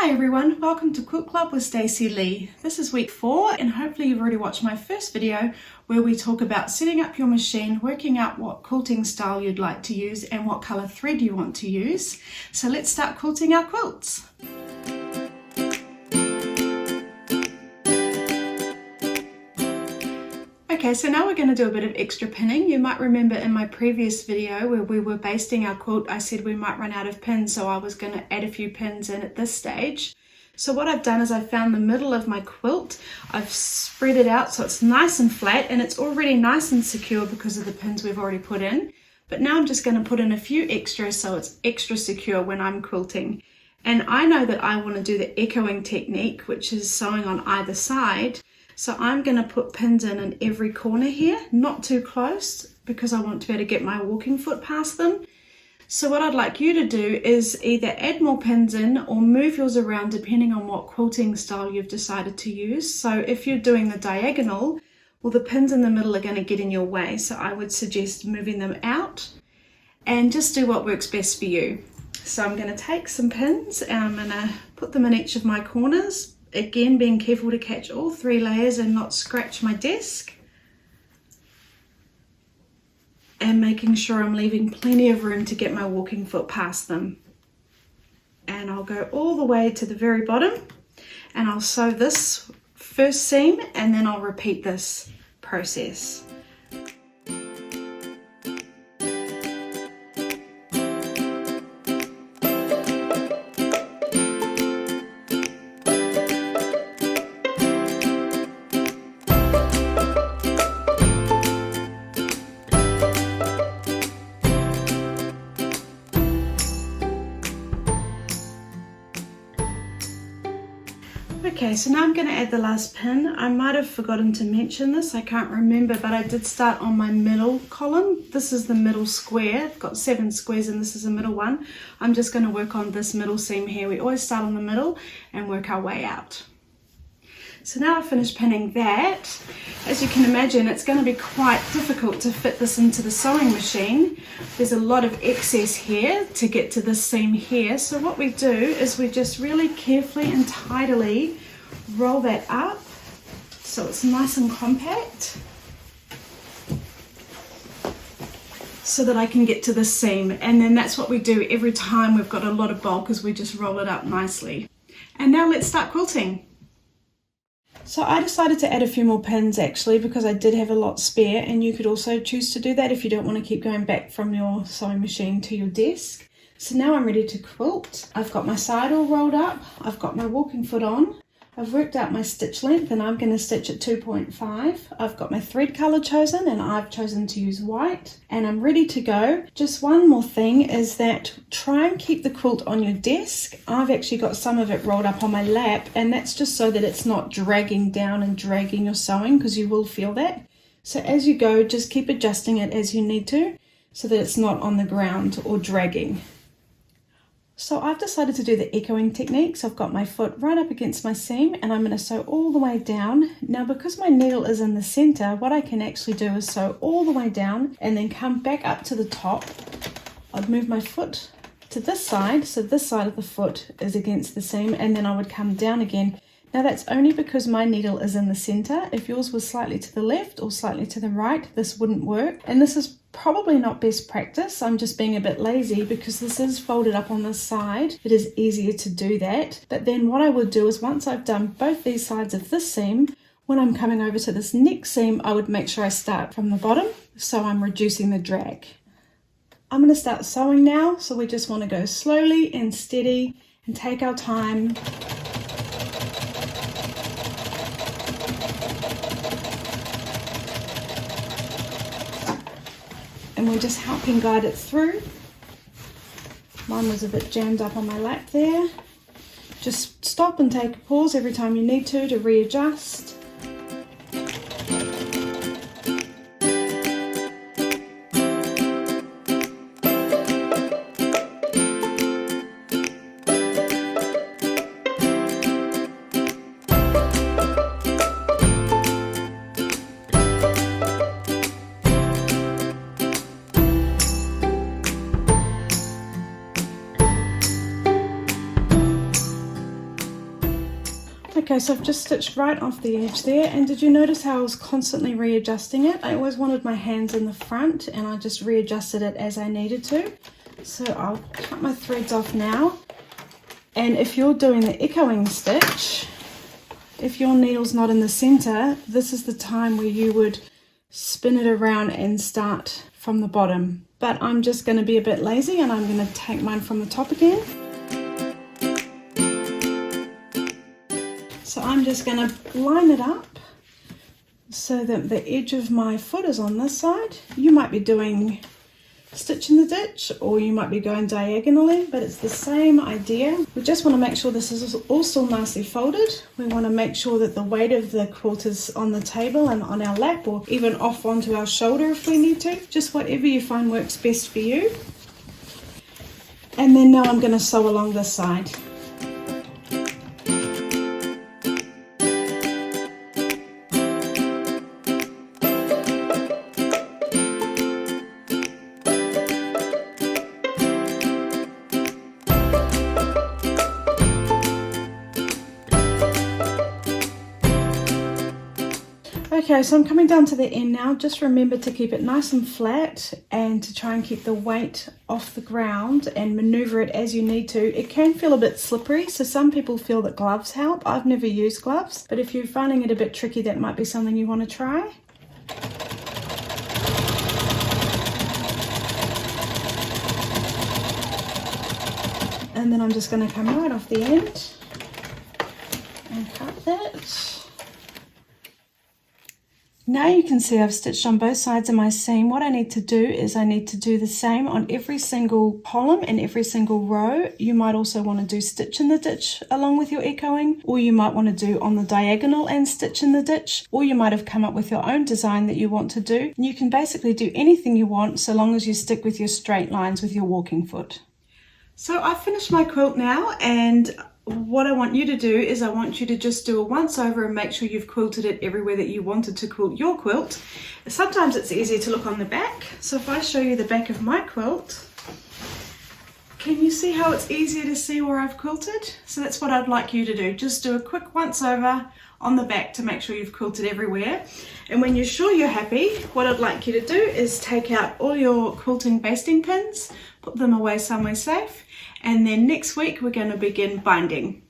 Hi everyone, welcome to Quilt Club with Stacey Lee. This is week 4 and hopefully you've already watched my first video where we talk about setting up your machine, working out what quilting style you'd like to use and what colour thread you want to use. So let's start quilting our quilts. Okay, so now we're going to do a bit of extra pinning. You might remember in my previous video where we were basting our quilt, I said we might run out of pins, so I was going to add a few pins in at this stage. So what I've done is I found the middle of my quilt, I've spread it out so it's nice and flat and it's already nice and secure because of the pins we've already put in. But now I'm just going to put in a few extras so it's extra secure when I'm quilting. And I know that I want to do the echoing technique, which is sewing on either side. So I'm going to put pins in every corner here, not too close because I want to be able to get my walking foot past them. So what I'd like you to do is either add more pins in or move yours around depending on what quilting style you've decided to use. So if you're doing the diagonal, well, the pins in the middle are going to get in your way. So I would suggest moving them out and just do what works best for you. So I'm going to take some pins and I'm going to put them in each of my corners. Again, being careful to catch all 3 layers and not scratch my desk. And making sure I'm leaving plenty of room to get my walking foot past them. And I'll go all the way to the very bottom and I'll sew this first seam and then I'll repeat this process. Okay, so now I'm going to add the last pin. I might have forgotten to mention this, I can't remember, but I did start on my middle column. This is the middle square. I've got 7 squares and this is the middle one. I'm just going to work on this middle seam here. We always start on the middle and work our way out. So now I've finished pinning that. As you can imagine, it's going to be quite difficult to fit this into the sewing machine. There's a lot of excess here to get to this seam here. So what we do is we just really carefully and tidily roll that up so it's nice and compact so that I can get to this seam. And then that's what we do every time we've got a lot of bulk, is we just roll it up nicely. And now let's start quilting. So I decided to add a few more pins actually because I did have a lot spare, and you could also choose to do that if you don't want to keep going back from your sewing machine to your desk. So now I'm ready to quilt. I've got my side all rolled up, I've got my walking foot on, I've worked out my stitch length and I'm going to stitch at 2.5. I've got my thread colour chosen and I've chosen to use white and I'm ready to go. Just one more thing is that try and keep the quilt on your desk. I've actually got some of it rolled up on my lap, and that's just so that it's not dragging down and dragging your sewing, because you will feel that. So as you go, just keep adjusting it as you need to so that it's not on the ground or dragging. So I've decided to do the echoing technique. So I've got my foot right up against my seam and I'm going to sew all the way down. Now because my needle is in the center, what I can actually do is sew all the way down and then come back up to the top. I'd move my foot to this side, so this side of the foot is against the seam, and then I would come down again. Now that's only because my needle is in the center. If yours was slightly to the left or slightly to the right, this wouldn't work. And this is probably not best practice. I'm just being a bit lazy because this is folded up on this side. It is easier to do that. But then what I would do is once I've done both these sides of this seam, when I'm coming over to this next seam, I would make sure I start from the bottom so I'm reducing the drag. I'm going to start sewing now. So we just want to go slowly and steady and take our time. And we're just helping guide it through. Mine was a bit jammed up on my lap there. Just stop and take a pause every time you need to readjust. Okay, so I've just stitched right off the edge there, and did you notice how I was constantly readjusting it? I always wanted my hands in the front and I just readjusted it as I needed to. So I'll cut my threads off now. And if you're doing the echoing stitch, if your needle's not in the center, this is the time where you would spin it around and start from the bottom. But I'm just going to be a bit lazy and I'm going to take mine from the top again. So I'm just going to line it up so that the edge of my foot is on this side. You might be doing stitch in the ditch, or you might be going diagonally, but it's the same idea. We just want to make sure this is also nicely folded. We want to make sure that the weight of the quilt is on the table and on our lap, or even off onto our shoulder if we need to. Just whatever you find works best for you. And then now I'm going to sew along this side. Okay, so I'm coming down to the end now. Just remember to keep it nice and flat and to try and keep the weight off the ground and maneuver it as you need to. It can feel a bit slippery, so some people feel that gloves help. I've never used gloves, but if you're finding it a bit tricky, that might be something you want to try. And then I'm just going to come right off the end and cut that. Now you can see I've stitched on both sides of my seam. What I need to do is I need to do the same on every single column and every single row. You might also want to do stitch in the ditch along with your echoing, or you might want to do on the diagonal and stitch in the ditch, or you might have come up with your own design that you want to do. And you can basically do anything you want so long as you stick with your straight lines with your walking foot. So I've finished my quilt now, and what I want you to do is I want you to just do a once over and make sure you've quilted it everywhere that you wanted to quilt your quilt. Sometimes it's easier to look on the back. So if I show you the back of my quilt, can you see how it's easier to see where I've quilted? So that's what I'd like you to do. Just do a quick once over on the back to make sure you've quilted everywhere. And when you're sure you're happy, what I'd like you to do is take out all your quilting basting pins, put them away somewhere safe, and then next week we're going to begin binding.